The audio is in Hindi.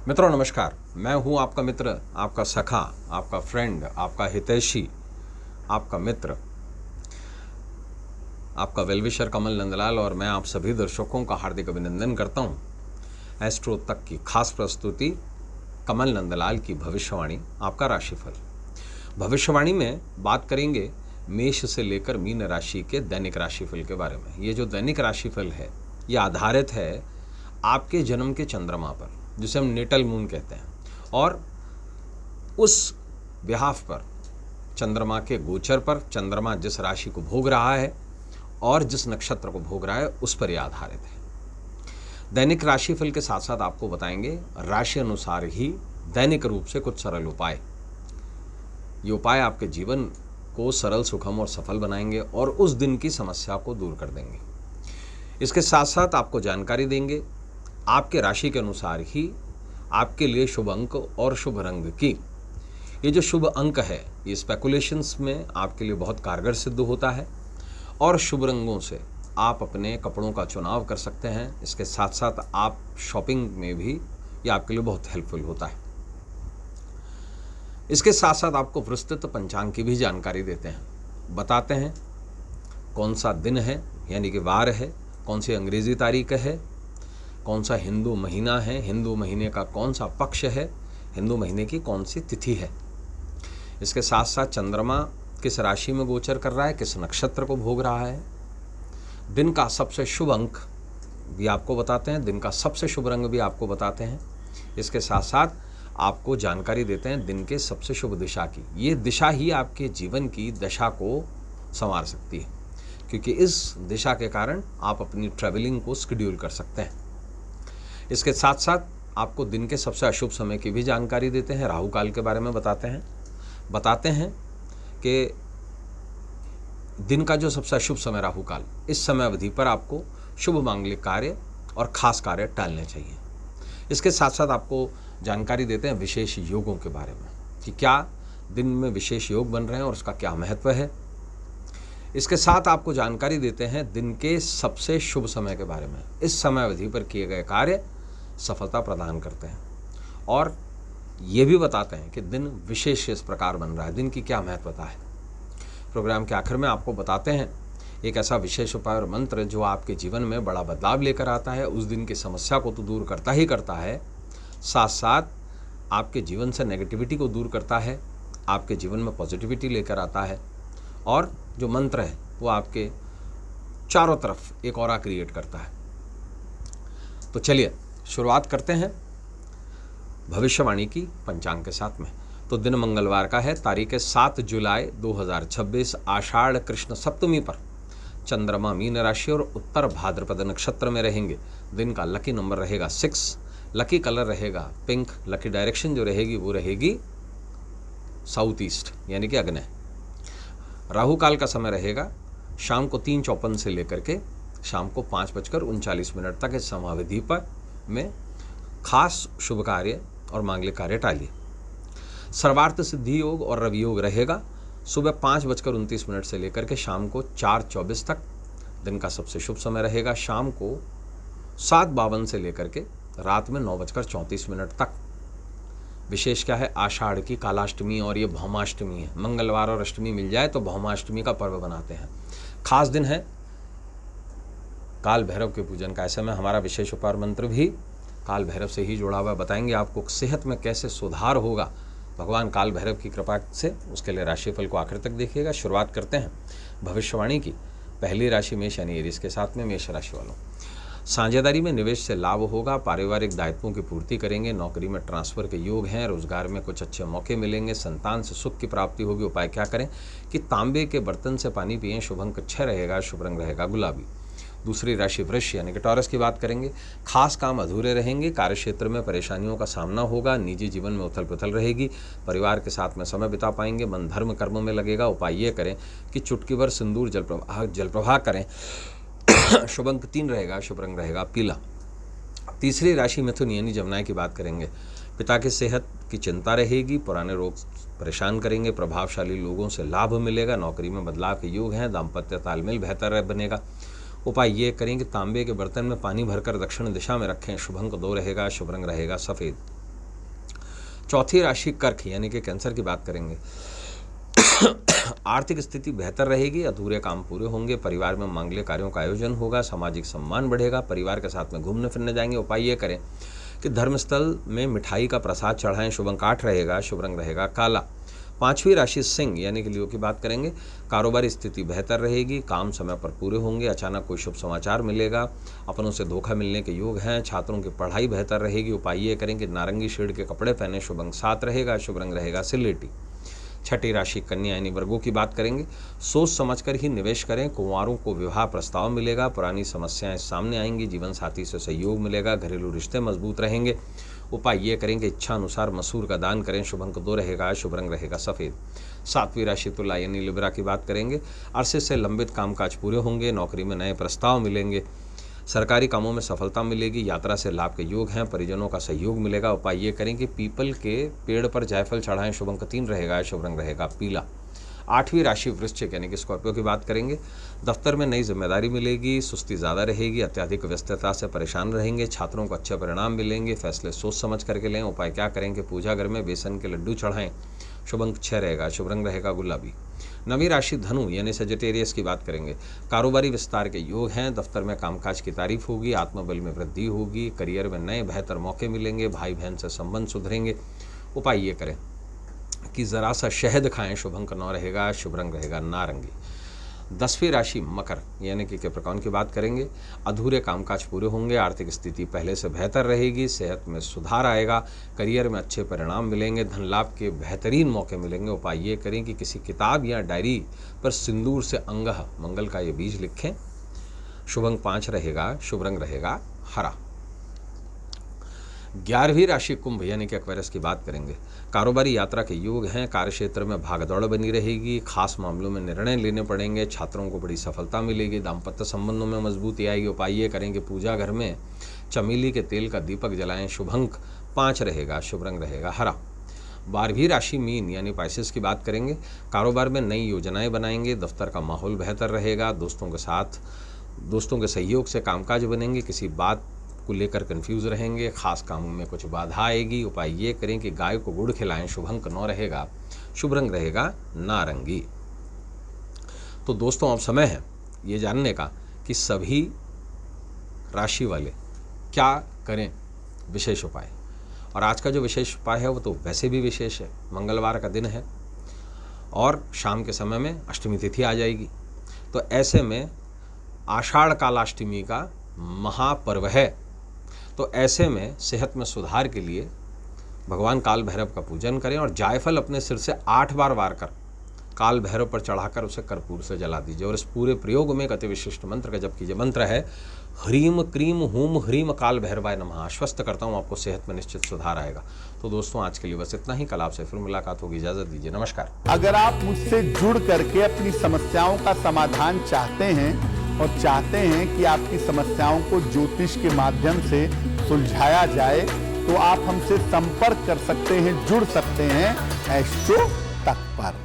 मित्रों नमस्कार। मैं हूं आपका मित्र, आपका सखा, आपका फ्रेंड, आपका हितैषी, आपका मित्र, आपका वेलविशर कमल नंदलाल, और मैं आप सभी दर्शकों का हार्दिक अभिनंदन करता हूं। एस्ट्रो तक की खास प्रस्तुति कमल नंदलाल की भविष्यवाणी, आपका राशिफल। भविष्यवाणी में बात करेंगे मेष से लेकर मीन राशि के दैनिक राशिफल के बारे में। ये जो दैनिक राशिफल है ये आधारित है आपके जन्म के चंद्रमा पर, जिसे हम नेटल मून कहते हैं, और उस बिहाफ पर, चंद्रमा के गोचर पर, चंद्रमा जिस राशि को भोग रहा है और जिस नक्षत्र को भोग रहा है उस पर यह आधारित है। दैनिक राशिफल के साथ साथ आपको बताएंगे राशि अनुसार ही दैनिक रूप से कुछ सरल उपाय। ये उपाय आपके जीवन को सरल, सुखम और सफल बनाएंगे और उस दिन की समस्या को दूर कर देंगे। इसके साथ साथ आपको जानकारी देंगे आपके राशि के अनुसार ही आपके लिए शुभ अंक और शुभ रंग की। ये जो शुभ अंक है ये स्पेकुलेशंस में आपके लिए बहुत कारगर सिद्ध होता है, और शुभ रंगों से आप अपने कपड़ों का चुनाव कर सकते हैं। इसके साथ साथ आप शॉपिंग में भी ये आपके लिए बहुत हेल्पफुल होता है। इसके साथ साथ आपको विस्तृत पंचांग की भी जानकारी देते हैं, बताते हैं कौन सा दिन है यानी कि वार है, कौन सी अंग्रेजी तारीख है, कौन सा हिंदू महीना है, हिंदू महीने का कौन सा पक्ष है, हिंदू महीने की कौन सी तिथि है। इसके साथ साथ चंद्रमा किस राशि में गोचर कर रहा है, किस नक्षत्र को भोग रहा है, दिन का सबसे शुभ अंक भी आपको बताते हैं, दिन का सबसे शुभ रंग भी आपको बताते हैं। इसके साथ साथ आपको जानकारी देते हैं दिन के सबसे शुभ दिशा की। ये दिशा ही आपके जीवन की दशा को संवार सकती है, क्योंकि इस दिशा के कारण आप अपनी ट्रैवलिंग को शेड्यूल कर सकते हैं। इसके साथ साथ आपको दिन के सबसे अशुभ समय की भी जानकारी देते हैं, राहु काल के बारे में बताते हैं कि दिन का जो सबसे अशुभ समय राहु काल, इस समय अवधि पर आपको शुभ मांगलिक कार्य और खास कार्य टालने चाहिए। इसके साथ साथ आपको जानकारी देते हैं विशेष योगों के बारे में कि क्या दिन में विशेष योग बन रहे हैं और उसका क्या महत्व है। इसके साथ आपको जानकारी देते हैं दिन के सबसे शुभ समय के बारे में। इस समय अवधि पर किए गए कार्य सफलता प्रदान करते हैं, और ये भी बताते हैं कि दिन विशेष इस प्रकार बन रहा है, दिन की क्या महत्वता है। प्रोग्राम के आखिर में आपको बताते हैं एक ऐसा विशेष उपाय और मंत्र जो आपके जीवन में बड़ा बदलाव लेकर आता है। उस दिन की समस्या को तो दूर करता ही करता है, साथ साथ आपके जीवन से नेगेटिविटी को दूर करता है, आपके जीवन में पॉजिटिविटी लेकर आता है, और जो मंत्र है वो आपके चारों तरफ एक ऑरा क्रिएट करता है। तो चलिए शुरुआत करते हैं भविष्यवाणी की पंचांग के साथ में। तो दिन मंगलवार का है, तारीख है 7 जुलाई 2026, आषाढ़ कृष्ण सप्तमी पर चंद्रमा मीन राशि और उत्तर भाद्रपद नक्षत्र में रहेंगे। दिन का लकी नंबर रहेगा 6, लकी कलर रहेगा पिंक, लकी डायरेक्शन जो रहेगी वो रहेगी साउथ ईस्ट यानी कि अग्नि। राहु काल का समय रहेगा शाम को 3:54 से लेकर के शाम को 5:39 तक। इस समयावधि पर में खास शुभ कार्य और मांगलिक कार्य टालिए। सर्वार्थ सिद्धि योग और रवि योग रहेगा सुबह 5:29 से लेकर के शाम को 4:24 तक। दिन का सबसे शुभ समय रहेगा शाम को 7:52 से लेकर के रात में 9:34 तक। विशेष क्या है, आषाढ़ की कालाष्टमी और ये भौमाष्टमी है। मंगलवार और अष्टमी मिल जाए तो भौमाष्टमी का पर्व बनाते हैं। खास दिन है काल भैरव के पूजन का। ऐसे में हमारा विशेष उपाय मंत्र भी काल भैरव से ही जुड़ा हुआ है। बताएंगे आपको सेहत में कैसे सुधार होगा भगवान काल भैरव की कृपा से। उसके लिए राशिफल को आखिर तक देखिएगा। शुरुआत करते हैं भविष्यवाणी की। पहली राशि मेष यानी एरीज के साथ में। मेष राशि वालों, साझेदारी में निवेश से लाभ होगा, पारिवारिक दायित्वों की पूर्ति करेंगे, नौकरी में ट्रांसफर के योग हैं, रोजगार में कुछ अच्छे मौके मिलेंगे, संतान से सुख की प्राप्ति होगी। उपाय क्या करें कि तांबे के बर्तन से पानी पिएं। शुभ अंक 6 रहेगा, शुभ रंग रहेगा गुलाबी। दूसरी राशि वृष यानी कि टॉरस की बात करेंगे। खास काम अधूरे रहेंगे, कार्यक्षेत्र में परेशानियों का सामना होगा, निजी जीवन में उथल पुथल रहेगी, परिवार के साथ में समय बिता पाएंगे, मन धर्म कर्म में लगेगा। उपाय ये करें कि चुटकी भर सिंदूर जलप्रवाह करें। शुभ अंक 3 रहेगा, शुभ रंग रहेगा पीला। तीसरी राशि मिथुन यानी जमुनाई की बात करेंगे। पिता की सेहत की चिंता रहेगी, पुराने रोग परेशान करेंगे, प्रभावशाली लोगों से लाभ मिलेगा, नौकरी में बदलाव के योग हैं, दाम्पत्य तालमेल बेहतर बनेगा। उपाय ये करें कि तांबे के बर्तन में पानी भरकर दक्षिण दिशा में रखें। शुभ अंक 2 रहेगा, शुभ रंग रहेगा सफ़ेद। चौथी राशि कर्क यानी कि कैंसर की बात करेंगे। आर्थिक स्थिति बेहतर रहेगी, अधूरे काम पूरे होंगे, परिवार में मांगलिक कार्यों का आयोजन होगा, सामाजिक सम्मान बढ़ेगा, परिवार के साथ में घूमने फिरने जाएंगे। उपाय ये करें कि धर्मस्थल में मिठाई का प्रसाद चढ़ाएं। शुभ अंक 8 रहेगा, शुभ रंग रहेगा काला। पांचवी राशि सिंह यानी कि लियो की बात करेंगे। कारोबारी स्थिति बेहतर रहेगी, काम समय पर पूरे होंगे, अचानक कोई शुभ समाचार मिलेगा, अपनों से धोखा मिलने के योग हैं, छात्रों की पढ़ाई बेहतर रहेगी। उपाय ये करें कि नारंगी शेड के कपड़े पहने। शुभ अंक 7 रहेगा, शुभ रंग रहेगा सिलेटी। छठी राशि कन्या यानी वर्गों की बात करेंगे। सोच समझकर ही निवेश करें। कुंवारों को विवाह प्रस्ताव मिलेगा, पुरानी समस्याएं सामने आएंगी, जीवन साथी से सहयोग मिलेगा, घरेलू रिश्ते मजबूत रहेंगे। उपाय ये करें कि इच्छा अनुसार मसूर का दान करें। शुभ अंक 2 रहेगा, शुभ रंग रहेगा सफ़ेद। सातवीं राशि तुला यानी लिब्रा की बात करेंगे। अरसे से लंबित कामकाज पूरे होंगे, नौकरी में नए प्रस्ताव मिलेंगे, सरकारी कामों में सफलता मिलेगी, यात्रा से लाभ के योग हैं, परिजनों का सहयोग मिलेगा। उपाय ये करें कि पीपल के पेड़ पर जायफल चढ़ाएं। शुभ अंक 3 रहेगा, शुभ रंग रहेगा पीला। आठवीं राशि वृश्चिक यानी कि स्कॉर्पियो की बात करेंगे। दफ्तर में नई जिम्मेदारी मिलेगी, सुस्ती ज़्यादा रहेगी, अत्यधिक व्यस्तता से परेशान रहेंगे, छात्रों को अच्छे परिणाम मिलेंगे, फैसले सोच समझ करके लें। उपाय क्या करें कि पूजा घर में बेसन के लड्डू चढ़ाएं। शुभ अंक 6 रहेगा, शुभ रंग रहेगा गुलाबी। नवीं राशि धनु यानी सेजिटेरियस की बात करेंगे। कारोबारी विस्तार के योग हैं, दफ्तर में कामकाज की तारीफ होगी, आत्मबल में वृद्धि होगी, करियर में नए बेहतर मौके मिलेंगे, भाई बहन से संबंध सुधरेंगे। उपाय ये करें कि ज़रा सा शहद खाएं। शुभ अंक 9 रहेगा, शुभ रंग रहेगा नारंगी। 10वीं राशि मकर यानी कि कैप्रिकॉर्न की बात करेंगे। अधूरे कामकाज पूरे होंगे, आर्थिक स्थिति पहले से बेहतर रहेगी, सेहत में सुधार आएगा, करियर में अच्छे परिणाम मिलेंगे, धन लाभ के बेहतरीन मौके मिलेंगे। उपाय ये करें कि किसी किताब या डायरी पर सिंदूर से अंगह मंगल का ये बीज लिखें। शुभ अंक 5 रहेगा, शुभ रंग रहेगा हरा। 11वीं राशि कुंभ यानी कि एक्वेरियस की बात करेंगे। कारोबारी यात्रा के योग हैं, कार्यक्षेत्र में भागदौड़ बनी रहेगी, खास मामलों में निर्णय लेने पड़ेंगे, छात्रों को बड़ी सफलता मिलेगी, दाम्पत्य संबंधों में मजबूती आएगी। उपाय ये करें कि पूजा घर में चमेली के तेल का दीपक जलाएं। शुभ अंक 5 रहेगा, शुभ रंग रहेगा हरा। 12वीं राशि मीन यानी पाइसेस की बात करेंगे। कारोबार में नई योजनाएं बनाएंगे, दफ्तर का माहौल बेहतर रहेगा, दोस्तों के सहयोग से कामकाज बनेंगे, किसी बात को लेकर कंफ्यूज रहेंगे, खास कामों में कुछ बाधा आएगी। उपाय ये करें कि गाय को गुड़ खिलाएं। शुभ अंक 9 रहेगा, शुभ रंग रहेगा नारंगी। तो दोस्तों अब समय है ये जानने का कि सभी राशि वाले क्या करें विशेष उपाय। और आज का जो विशेष उपाय है वो तो वैसे भी विशेष है, मंगलवार का दिन है और शाम के समय में अष्टमी तिथि आ जाएगी। तो ऐसे में आषाढ़ कालाष्टमी का महापर्व है, तो ऐसे में सेहत में सुधार के लिए भगवान काल भैरव का पूजन करें और जायफल अपने सिर से 8 बार वार कर काल भैरव पर चढ़ाकर उसे कर्पूर से जला दीजिए। और इस पूरे प्रयोग में एक अति विशिष्ट मंत्र का जप कीजिए। मंत्र है ह्रीम क्रीम हूम ह्रीम काल भैरवाय नमः। आश्वस्त करता हूँ आपको सेहत में निश्चित सुधार आएगा। तो दोस्तों आज के लिए बस इतना ही, कल आपसे फिर मुलाकात होगी, इजाजत दीजिए, नमस्कार। अगर आप मुझसे जुड़ करके अपनी समस्याओं का समाधान चाहते हैं और चाहते हैं कि आपकी समस्याओं को ज्योतिष के माध्यम से सुलझाया जाए, तो आप हमसे संपर्क कर सकते हैं, जुड़ सकते हैं एस्ट्रो तक पर।